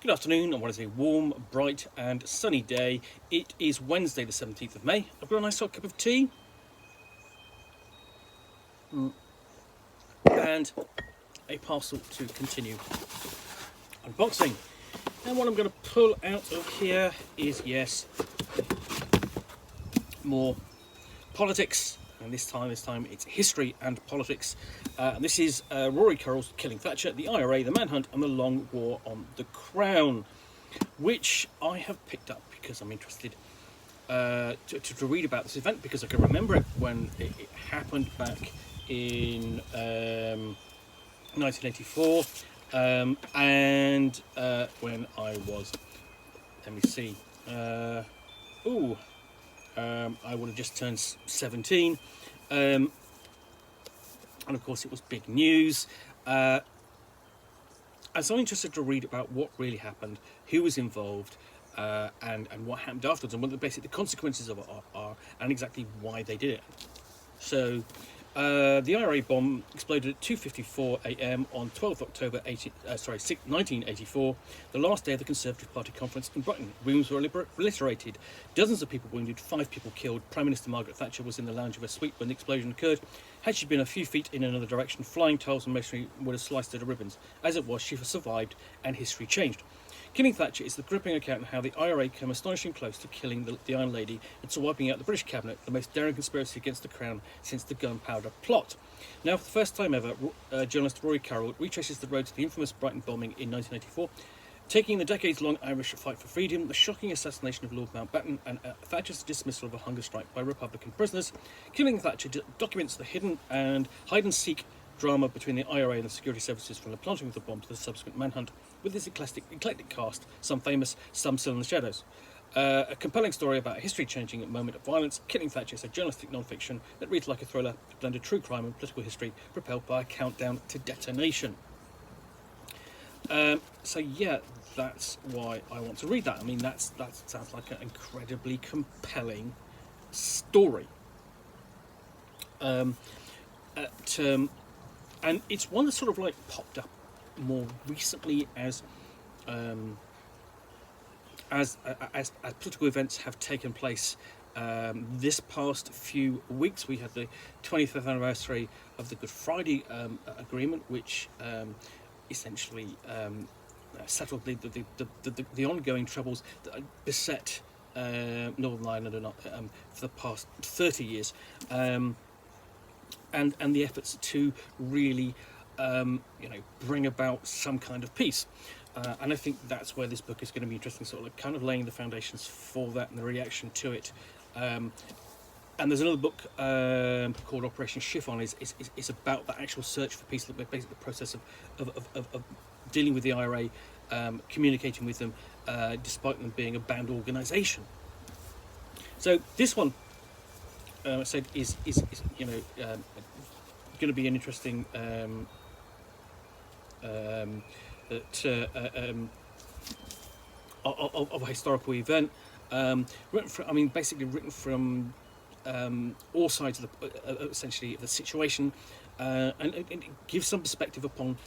Good afternoon on what is a warm, bright and sunny day. It is Wednesday the 17th of May. I've got a nice hot cup of tea and a parcel to continue unboxing. And what I'm going to pull out of here is, yes, more politics. And this time it's history and politics. And this is Rory Carroll's Killing Thatcher, the IRA, the Manhunt and the Long War on the Crown, which I have picked up because I'm interested to read about this event, because I can remember it when it happened back in 1984, and when I was, let me see, I would have just turned 17, and of course it was big news, and so I'm interested to read about what really happened, who was involved, and what happened afterwards, and what the consequences of it are, and exactly why they did it. So the IRA bomb exploded at 2:54 a.m. on 12th October 1984, the last day of the Conservative Party conference in Brighton. Rooms were obliterated, dozens of people wounded, 5 people killed. Prime Minister Margaret Thatcher was in the lounge of her suite when the explosion occurred. Had she been a few feet in another direction, flying tiles and masonry would have sliced her to ribbons. As it was, she survived, and history changed. Killing Thatcher is the gripping account of how the IRA came astonishingly close to killing the Iron Lady and to wiping out the British cabinet, the most daring conspiracy against the Crown since the Gunpowder Plot. Now, for the first time ever, journalist Rory Carroll retraces the road to the infamous Brighton bombing in 1984, taking the decades-long Irish fight for freedom, the shocking assassination of Lord Mountbatten, and Thatcher's dismissal of a hunger strike by Republican prisoners. Killing Thatcher documents the hide-and-seek drama between the IRA and the security services, from the planting of the bomb to the subsequent manhunt, with this eclectic cast, some famous, some still in the shadows. A compelling story about a history-changing moment of violence. Killing Thatcher is a journalistic non-fiction that reads like a thriller, blended true crime and political history, propelled by a countdown to detonation. So yeah, that's why I want to read that. I mean, that sounds like an incredibly compelling story. And it's one that sort of like popped up more recently as political events have taken place. This past few weeks, we had the 25th anniversary of the Good Friday Agreement, which essentially settled the ongoing troubles that beset Northern Ireland for the past 30 years. And the efforts to really, bring about some kind of peace. And I think that's where this book is going to be interesting, sort of like kind of laying the foundations for that and the reaction to it. And there's another book called Operation Chiffon. Is about that actual search for peace, basically the process of dealing with the IRA, communicating with them, despite them being a banned organisation. So this one, I said, is going to be an interesting of a historical event, written from all sides of essentially the situation, and it gives some perspective upon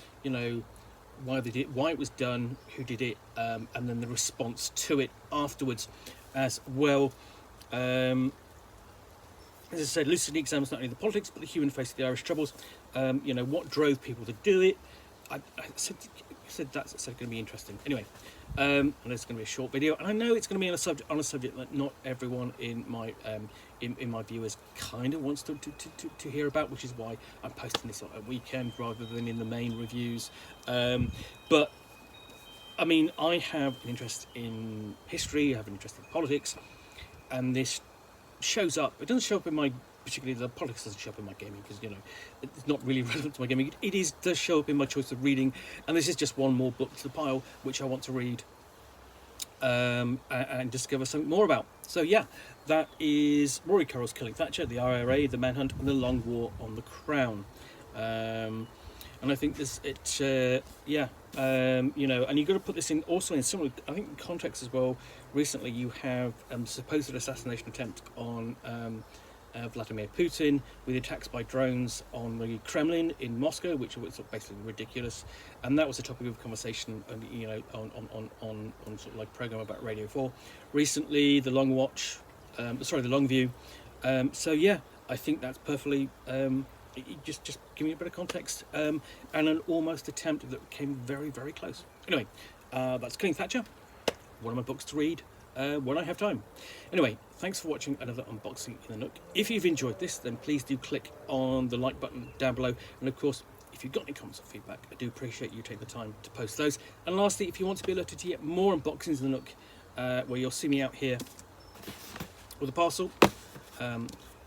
why they did it, why it was done, who did it, and then the response to it afterwards as well. As I said, lucidly examines not only the politics but the human face of the Irish troubles. What drove people to do it. I said that's going to be interesting. Anyway, and it's going to be a short video, and I know it's going to be on a subject that not everyone in my viewers kind of wants to hear about, which is why I'm posting this on a weekend rather than in the main reviews. But I mean, I have an interest in history, I have an interest in politics, and this shows up. It doesn't show up in my, particularly the politics doesn't show up in my gaming, because it's not really relevant to my gaming. It does show up in my choice of reading, and this is just one more book to the pile which I want to read and discover something more about. So yeah, that is Rory Carroll's Killing Thatcher, the IRA, the Manhunt and the Long War on the Crown. And I think and you've got to put this in also in similar, I think, context as well. Recently you have supposed assassination attempt on Vladimir Putin, with attacks by drones on the Kremlin in Moscow, which was basically ridiculous, and that was a topic of conversation, on sort of like program about Radio 4. Recently, the Long Watch, the Long View. So yeah, I think that's perfectly. Just give me a bit of context, and an almost attempt that came very, very close. Anyway, that's Killing Thatcher, one of my books to read when I have time. Anyway, thanks for watching another unboxing in the Nook. If you've enjoyed this, then please do click on the like button down below, and of course, if you've got any comments or feedback, I do appreciate you taking the time to post those. And lastly, if you want to be alerted to yet more unboxings in the Nook, where you'll see me out here with a parcel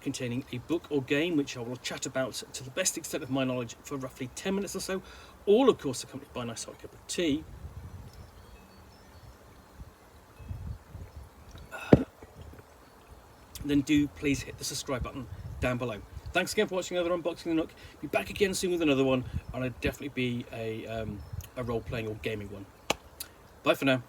containing a book or game, which I will chat about to the best extent of my knowledge for roughly 10 minutes or so, all of course accompanied by a nice hot cup of tea. Then do please hit the subscribe button down below. Thanks again for watching another unboxing of the Nook. Be back again soon with another one, and it'll definitely be a role-playing or gaming one. Bye for now.